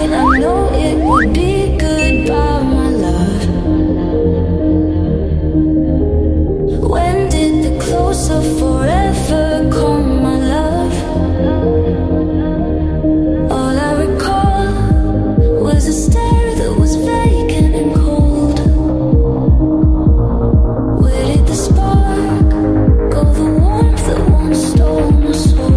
it, I know it would be goodbye, my love. When did the close of forever come, my love? All I recall was a stare that was vacant and cold. Where did the spark go, the warmth that once stole my soul?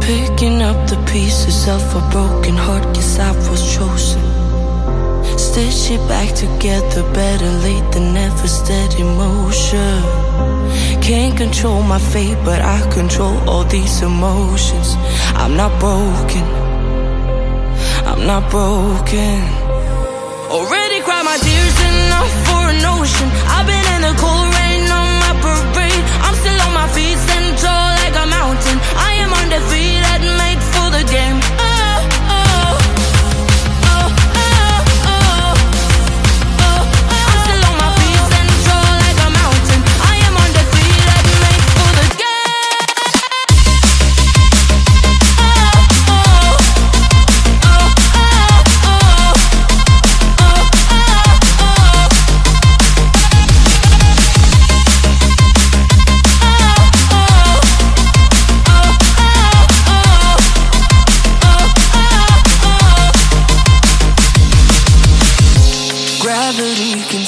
Picking up the pieces of a broken heart, guess I was chosen. Stitch it back together, better late than never, steady motion. Can't control my fate, but I control all these emotions. I'm not broken, I'm not broken. Already cried my tears enough for an ocean. I've been in the cold rain on my parade. I'm still on my feet, stand tall like a mountain. I am undefeated, made for the game.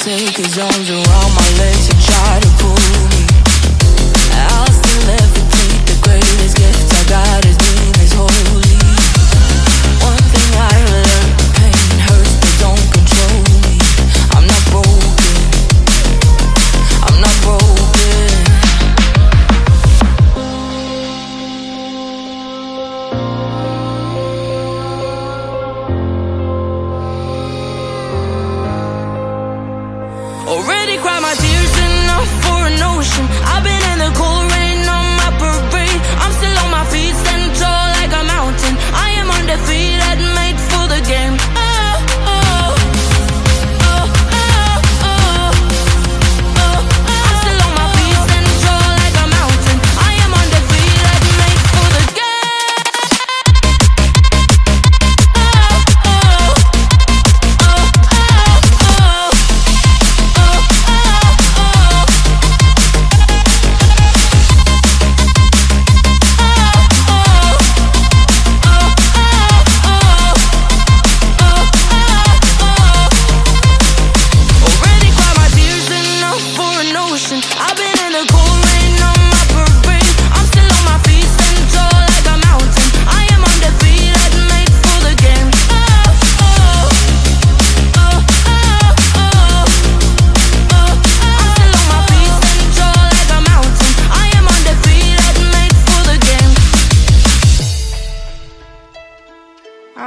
Take his arms around my legs and try to pull me. I'll still levitate. The greatest gift I got, his name is holy. One thing I learned, pain hurts but don't control me. I'm not broken, I'm not broken. Already cried my tears enough for an ocean. I've been in the cold rain on my parade. I'm still on my feet.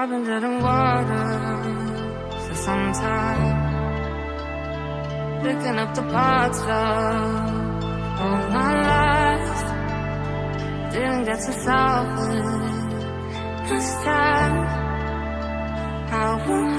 I've been dead in water for some time, picking up the parts of all my life. Didn't get to solve it this time. I won't